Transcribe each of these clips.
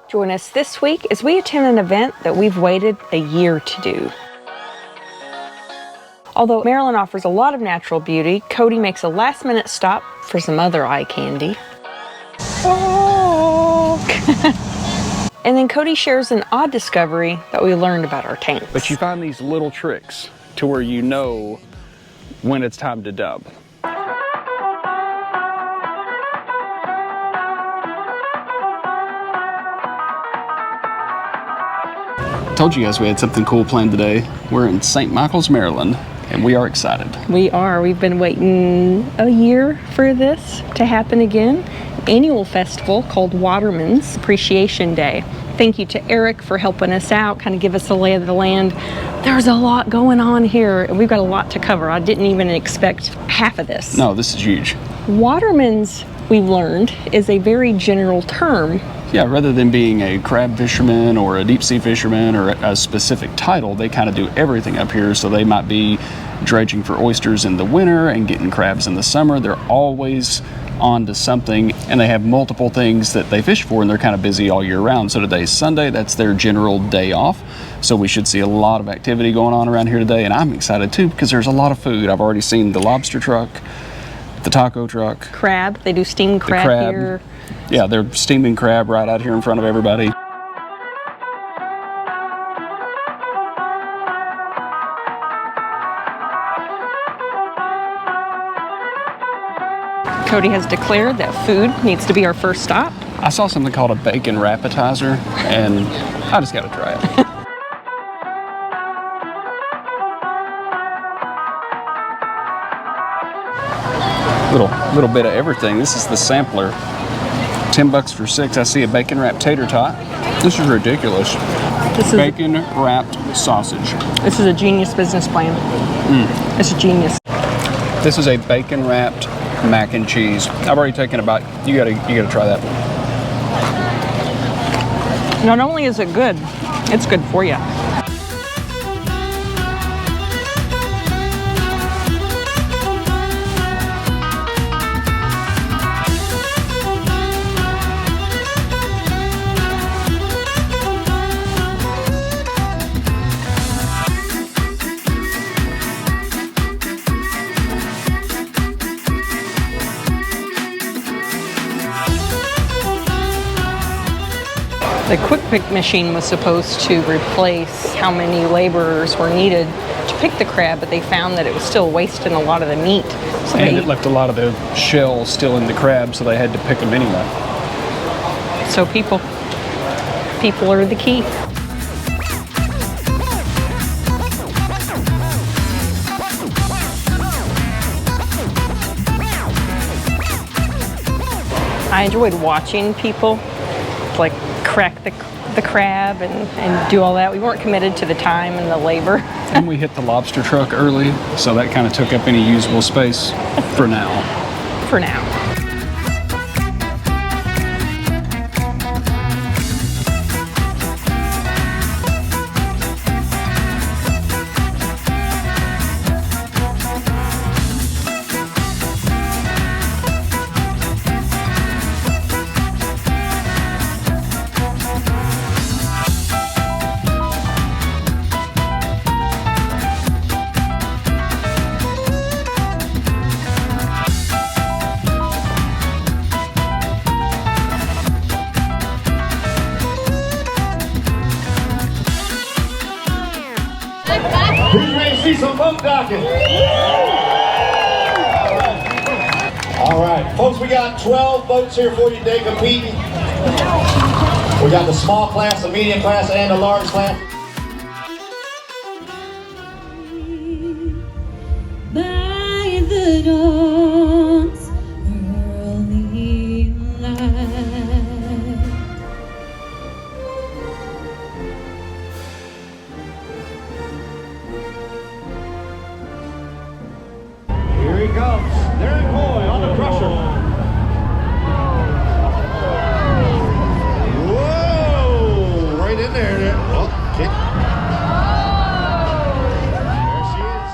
Join us this week as we attend an event that we've waited a year to do. Although Maryland offers a lot of natural beauty, Cody makes a last-minute stop for some other eye candy. Oh. And then Cody shares an odd discovery that we learned about our tanks. But you find these little tricks to where you know when it's time to dub. Told you guys we had something cool planned today. We're in St. Michael's, Maryland, and we are excited. We are. We've been waiting a year for this to happen again. Annual festival called Waterman's Appreciation Day. Thank you to Eric for helping us out, kind of give us the lay of the land. There's a lot going on here, and we've got a lot to cover. I didn't even expect half of this. No, this is huge. Waterman's, we've learned, is a very general term. Yeah, rather than being a crab fisherman or a deep sea fisherman or a specific title, they kind of do everything up here. So they might be dredging for oysters in the winter and getting crabs in the summer. They're always on to something, and they have multiple things that they fish for, and they're kind of busy all year round. So today's Sunday, that's their general day off. So we should see a lot of activity going on around here today, and I'm excited too because there's a lot of food. I've already seen the lobster truck, the taco truck. Crab, they do steamed crab here. Yeah, they're steaming crab right out here in front of everybody. Cody has declared that food needs to be our first stop. I saw something called a bacon appetizer, and I just got to try it. Little bit of everything. This is the sampler. $10 for 6. I see a bacon wrapped tater tot. This is ridiculous. This is bacon wrapped sausage. This is a genius business plan. It's a genius. This is a bacon wrapped mac and cheese. I've already taken a bite. You gotta try that. Not only is it good, it's good for you. The quick pick machine was supposed to replace how many laborers were needed to pick the crab, but they found that it was still wasting a lot of the meat. So and it left a lot of the shell still in the crab, so they had to pick them anyway. So people are the key. I enjoyed watching people like crack the crab and do all that. We weren't committed to the time and the labor. And we hit the lobster truck early, so that kind of took up any usable space for now. For now. Who's ready to see some boat docking? All right, folks, we got 12 boats here for you today competing. We got the small class, the medium class, and the large class. By the dawn's early light. Here he comes. Derek Boy on the crusher. Whoa! Right in there. Oh, kick. There she is.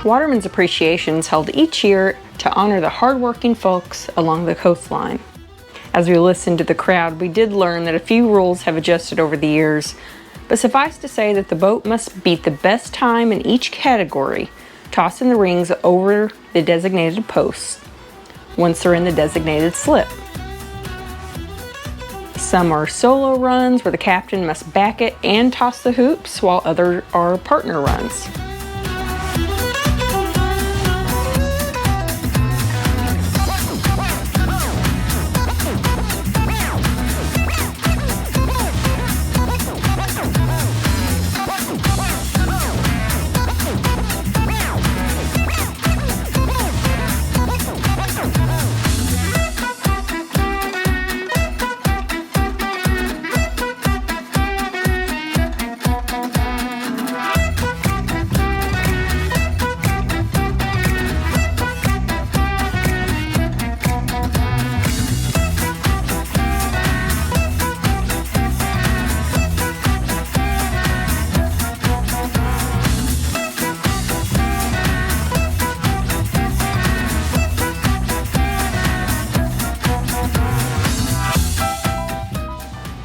Waterman's Appreciation is held each year to honor the hardworking folks along the coastline. As we listened to the crowd, we did learn that a few rules have adjusted over the years, but suffice to say that the boat must beat the best time in each category, tossing the rings over the designated posts once they're in the designated slip. Some are solo runs where the captain must back it and toss the hoops, while others are partner runs.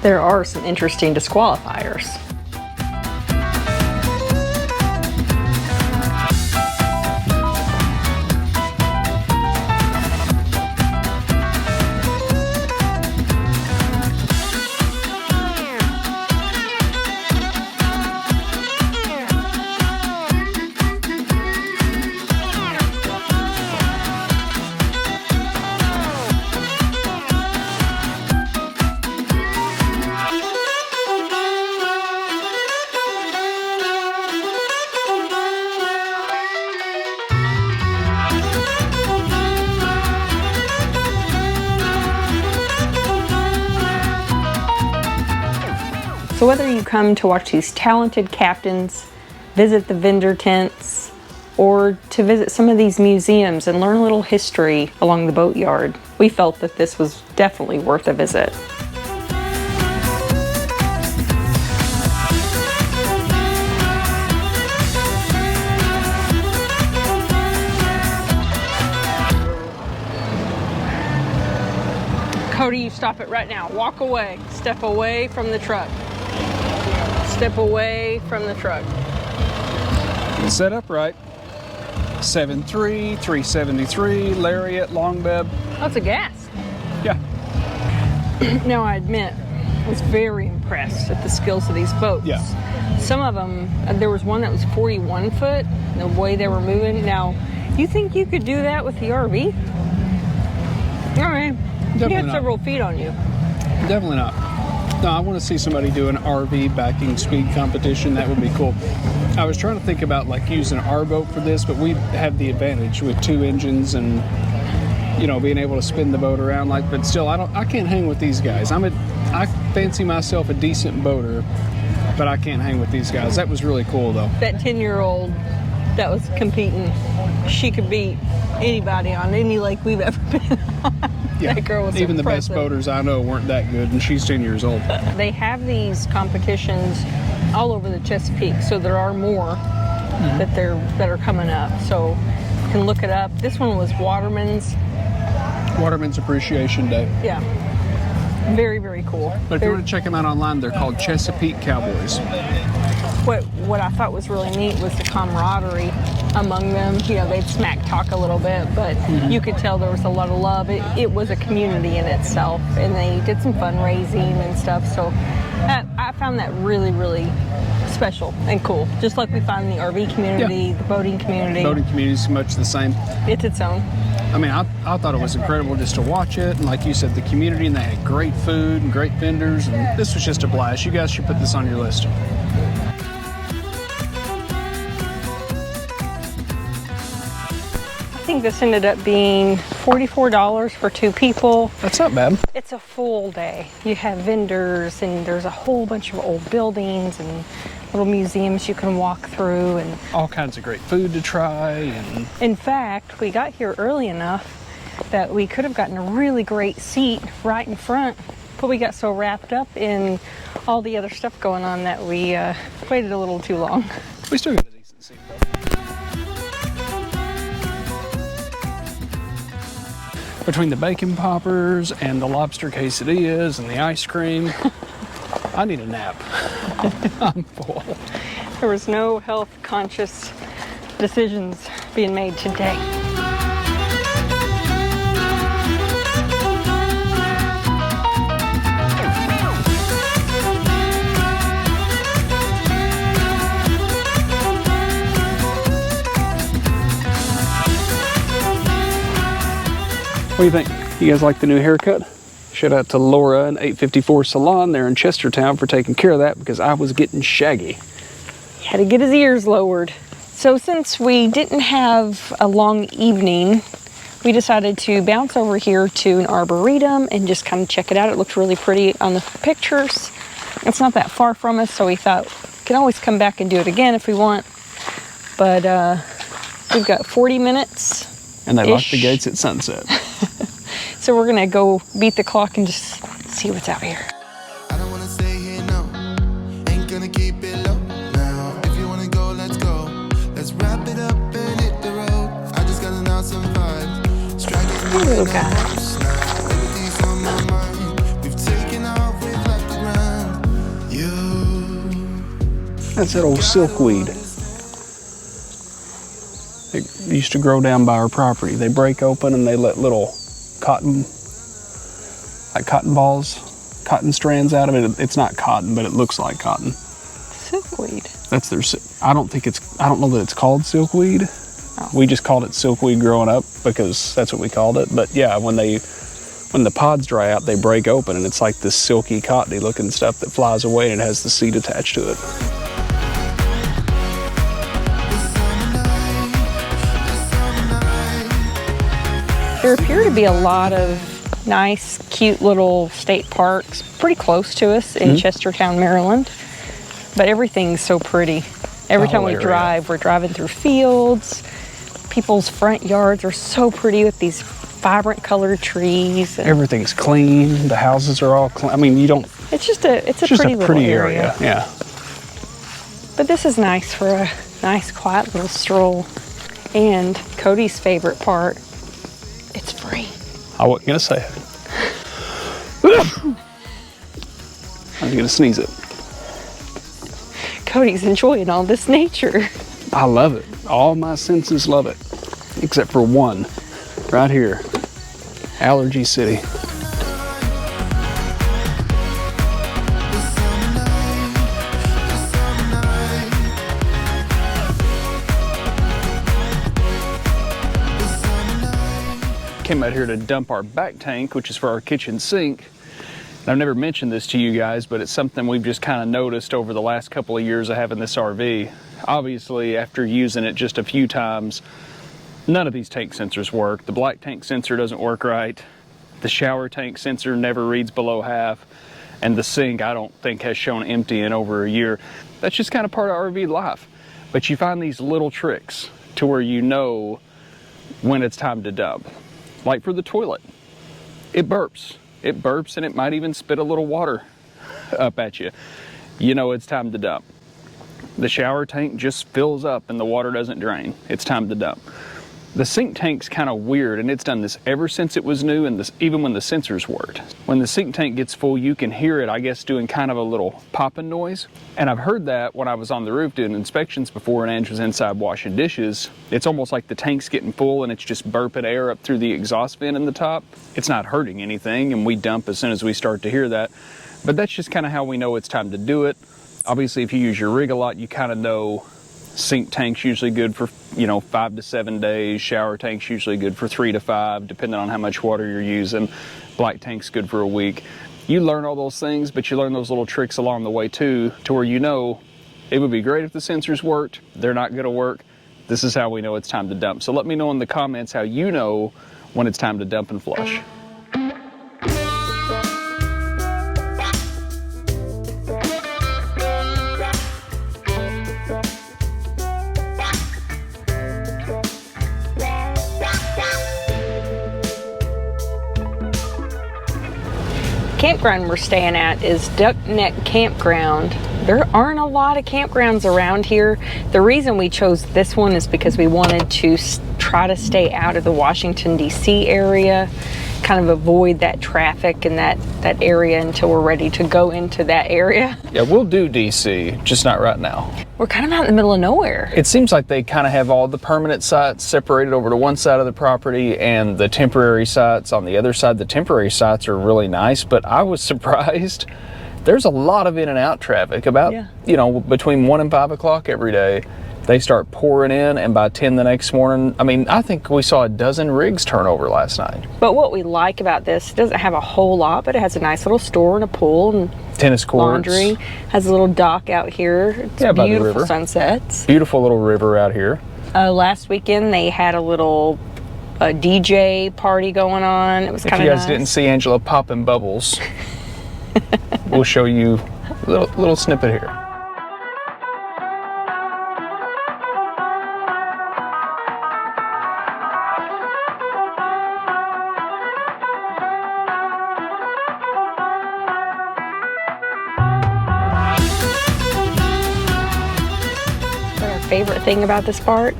There are some interesting disqualifiers. So whether you come to watch these talented captains, visit the vendor tents, or to visit some of these museums and learn a little history along the boatyard, we felt that this was definitely worth a visit. Cody, you stop it right now. Walk away. Step away from the truck. Step away from the truck. Set up right. 7.3, 373, Lariat, Long Beb. That's a gas. Yeah. Now, I admit, I was very impressed at the skills of these boats. Yeah. Some of them, there was one that was 41 foot, the way they were moving. Now, you think you could do that with the RV? All right. Definitely You had not. several feet on you. Definitely not. No, I want to see somebody do an RV backing speed competition. That would be cool. I was trying to think about like using our boat for this, but we have the advantage with 2 engines and, you know, being able to spin the boat around. Like, but still, I can't hang with these guys. I fancy myself a decent boater, but I can't hang with these guys. That was really cool though. That 10-year-old that was competing, she could beat anybody on any lake we've ever been on. Yeah. That girl was Even the best impressive. boaters I know weren't that good, and she's 10 years old. They have these competitions all over the Chesapeake, so there are more that are coming up. So you can look it up. This one was Waterman's. Waterman's Appreciation Day. Yeah, very, very cool. But if you want to check them out online, they're called Chesapeake Cowboys. What I thought was really neat was the camaraderie among them. You know, they'd smack talk a little bit, but you could tell there was a lot of love. It was a community in itself, and they did some fundraising and stuff. So I found that really, really special and cool. Just like we find the RV community, the boating community. Boating community is much the same. It's its own. I mean, I thought it was incredible just to watch it. And like you said, the community, and they had great food and great vendors. And this was just a blast. You guys should put this on your list. I think this ended up being $44 for 2 people. That's not bad. It's a full day. You have vendors, and there's a whole bunch of old buildings and little museums you can walk through, and All kinds of great food to try. And in fact, we got here early enough that we could have gotten a really great seat right in front, but we got so wrapped up in all the other stuff going on that we waited a little too long. we still got a decent seat though. Between the bacon poppers and the lobster quesadillas and the ice cream, I need a nap. I'm full. There was no health conscious decisions being made today. What do you think? You guys like the new haircut? Shout out to Laura and 854 Salon there in Chestertown for taking care of that because I was getting shaggy. Had to get his ears lowered. So since we didn't have a long evening, we decided to bounce over here to an arboretum and just kind of check it out. It looked really pretty on the pictures. It's not that far from us, so we thought we can always come back and do it again if we want. But we've got 40 minutes. And they lock the gates at sunset. So we're gonna go beat the clock and just see what's out here. I don't wanna stay here, no. Ain't gonna keep it low now. If you wanna go, let's go. Let's wrap it up and hit the road. I just got an awesome vibe. Striking Hello, guys. Everything's on my mind. We've taken off, we've left the ground. You. That's that old silkweed. It used to grow down by our property. They break open and they let little cotton balls, cotton strands out of it. It's not cotton, but it looks like cotton. Silkweed. That's their, I don't know that it's called silkweed. Oh. We just called it silkweed growing up because that's what we called it. But yeah, when the pods dry out, they break open and it's like this silky, cottony looking stuff that flies away and it has the seed attached to it. There appear to be a lot of nice, cute little state parks pretty close to us in Chestertown, Maryland. But everything's so pretty. Every time we drive, we're driving through fields. People's front yards are so pretty with these vibrant colored trees. Everything's clean. The houses are all clean. I mean, It's a pretty little area. Yeah. But this is nice for a nice, quiet little stroll. And Cody's favorite part, it's free. I wasn't gonna say it. I was gonna sneeze it. Cody's enjoying all this nature. I love it. All my senses love it. Except for one, right here. Allergy City. Came out here to dump our back tank, which is for our kitchen sink. And I've never mentioned this to you guys, but it's something we've just kind of noticed over the last couple of years of having this RV. Obviously, after using it just a few times, none of these tank sensors work. The black tank sensor doesn't work right. The shower tank sensor never reads below half. And the sink, I don't think, has shown empty in over a year. That's just kind of part of RV life. But you find these little tricks to where you know when it's time to dump. Like for the toilet, it burps. It burps and it might even spit a little water up at you. You know it's time to dump. The shower tank just fills up and the water doesn't drain. It's time to dump. The sink tank's kind of weird, and it's done this ever since it was new, and even when the sensors worked. When the sink tank gets full, you can hear it, I guess, doing kind of a little popping noise. And I've heard that when I was on the roof doing inspections before and Ange was inside washing dishes. It's almost like the tank's getting full and it's just burping air up through the exhaust vent in the top. It's not hurting anything, and we dump as soon as we start to hear that. But that's just kind of how we know it's time to do it. Obviously, if you use your rig a lot, you kind of know sink tank's usually good for, 5 to 7 days. Shower tank's usually good for 3 to 5, depending on how much water you're using. Black tank's good for a week. You learn all those things, but you learn those little tricks along the way too, to where you know it would be great if the sensors worked. They're not going to work. This is how we know it's time to dump. So let me know in the comments how you know when it's time to dump and flush. Campground we're staying at is Duck Neck Campground. There aren't a lot of campgrounds around here. The reason we chose this one is because we wanted to try to stay out of the Washington, D.C. area, kind of avoid that traffic in that area until we're ready to go into that area. Yeah, we'll do DC, just not right now. We're kind of out in the middle of nowhere. It seems like they kind of have all the permanent sites separated over to one side of the property and the temporary sites on the other side. The temporary sites are really nice, but I was surprised. There's a lot of in and out traffic. About, you know, between 1 and 5 o'clock every day, they start pouring in, and by 10 the next morning, I mean, I think we saw a dozen rigs turn over last night. But what we like about this, it doesn't have a whole lot, but it has a nice little store and a pool and tennis courts, laundry. Has a little dock out here. It's by the beautiful river. Sunsets. Beautiful little river out here. Last weekend they had a little DJ party going on. It was kind of nice. If you guys didn't see Angela popping bubbles, we'll show you a little snippet here. Favorite thing about this park,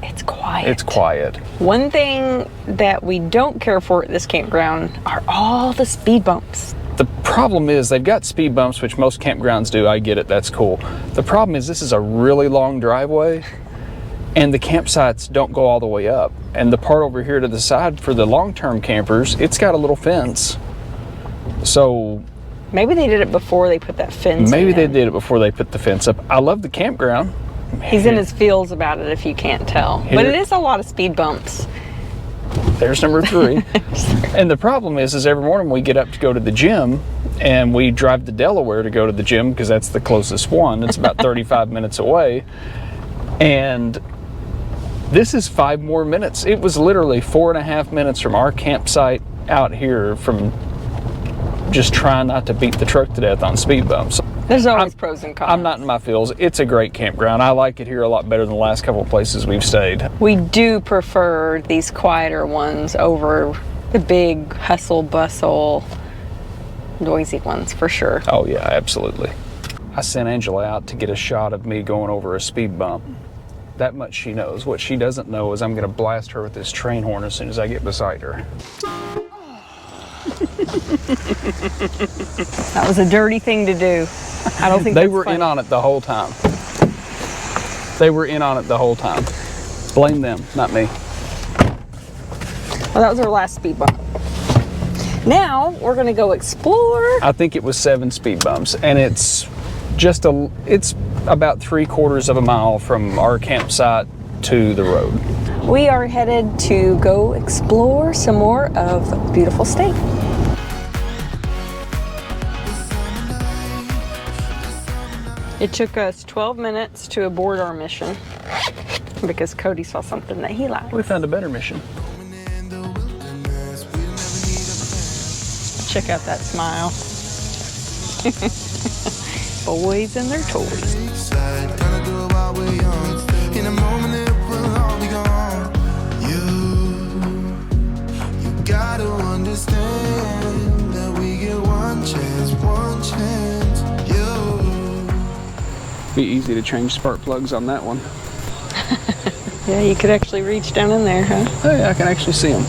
it's quiet. It's quiet. One thing that we don't care for at this campground are all the speed bumps. The problem is they've got speed bumps, which most campgrounds do. I get it, that's cool. The problem is this is a really long driveway and the campsites don't go all the way up. And the part over here to the side for the long-term campers, it's got a little fence. So maybe they did it before they put that fence maybe in. they did it before they put the fence up. I love the campground. He's in his feels about it if you can't tell. But it is a lot of speed bumps. There's number 3. And the problem is every morning we get up to go to the gym and we drive to Delaware to go to the gym because that's the closest one. It's about 35 minutes away. And this is 5 more minutes. It was literally 4.5 minutes from our campsite out here from just trying not to beat the truck to death on speed bumps. There's always pros and cons. I'm not in my feels. It's a great campground. I like it here a lot better than the last couple of places we've stayed. We do prefer these quieter ones over the big hustle bustle, noisy ones for sure. Oh yeah, absolutely. I sent Angela out to get a shot of me going over a speed bump. That much she knows. What she doesn't know is I'm going to blast her with this train horn as soon as I get beside her. That was a dirty thing to do. I don't think they that's were funny. in on it the whole time. They were in on it the whole time. Blame them, not me. Well, that was our last speed bump. Now we're going to go explore. I think it was 7 speed bumps, and it's about 3/4 of a mile from our campsite to the road. We are headed to go explore some more of beautiful state. It took us 12 minutes to abort our mission because Cody saw something that he liked. We found a better mission. Check out that smile. Boys and their toys. In a moment it will all be gone. You gotta understand that we get one chance. Be easy to change spark plugs on that one. Yeah, you could actually reach down in there, huh? Oh yeah, I can actually see them.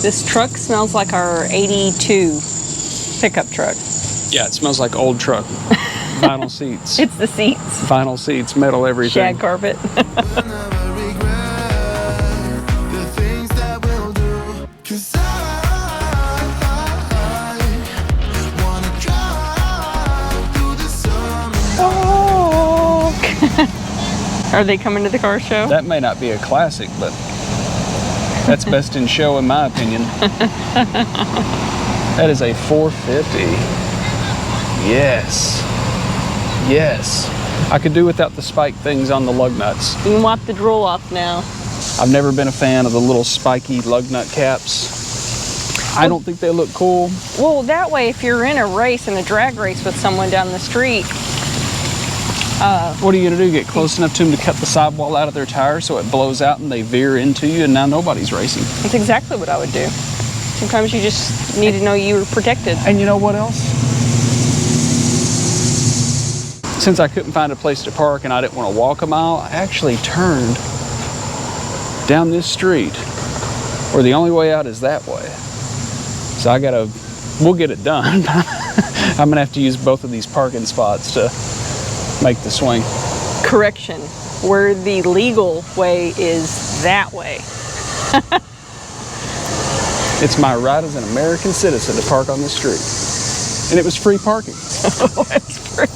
This truck smells like our 82 pickup truck. Yeah, it smells like old truck. Vinyl seats. It's the seats. Vinyl seats, metal everything. Shag carpet. Are they coming to the car show? That may not be a classic, but that's best in show in my opinion. That is a 450. Yes. Yes. I could do without the spike things on the lug nuts. You can wipe the drool off now. I've never been a fan of the little spiky lug nut caps. I don't think they look cool. Well, that way, if you're in a race, in a drag race with someone down the street, what are you gonna do? Get close enough to them to cut the sidewall out of their tire so it blows out and they veer into you, and now nobody's racing. that's exactly what I would do. Sometimes you just need to know you're protected. And you know what else? Since I couldn't find a place to park and I didn't want to walk a mile, I actually turned down this street, or the only way out is that way. So we'll get it done. I'm gonna have to use both of these parking spots to make the swing. Correction, where the legal way is that way. It's my right as an American citizen to park on the street. And it was free parking. Oh, it's free.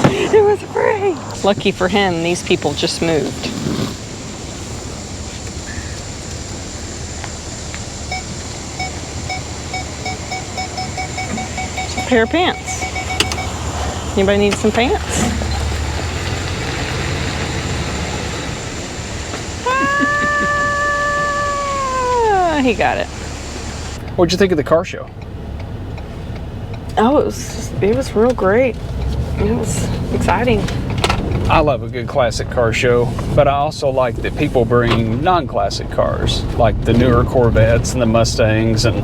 It was free. Lucky for him, these people just moved. It's a pair of pants. Anybody need some pants? Ah, he got it. What'd you think of the car show? Oh, it was real great. It was exciting. I love a good classic car show, but I also like that people bring non-classic cars, like the newer Corvettes and the Mustangs, and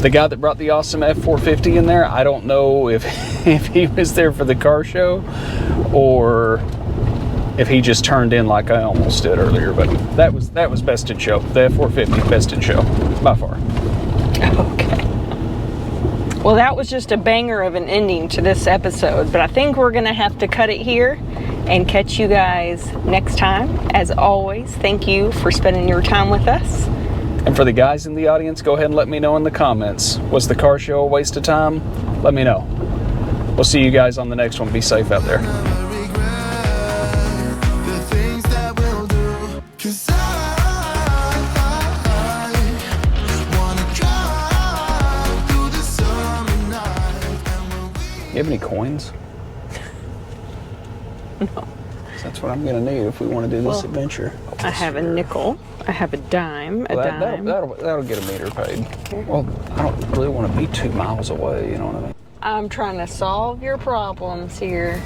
the guy that brought the awesome F450 in there, I don't know if he was there for the car show or if he just turned in like I almost did earlier, but that was best in show. The F450 best in show by far. Okay. Well, that was just a banger of an ending to this episode, but I think we're gonna have to cut it here and catch you guys next time. As always, thank you for spending your time with us. And for the guys in the audience, go ahead and let me know in the comments. Was the car show a waste of time? Let me know. We'll see you guys on the next one. Be safe out there. You have any coins? No. That's what I'm gonna need if we want to do this adventure. I have a nickel. I have a dime. Dime. That'll get a meter paid. Well, I don't really want to be 2 miles away. You know what I mean? I'm trying to solve your problems here.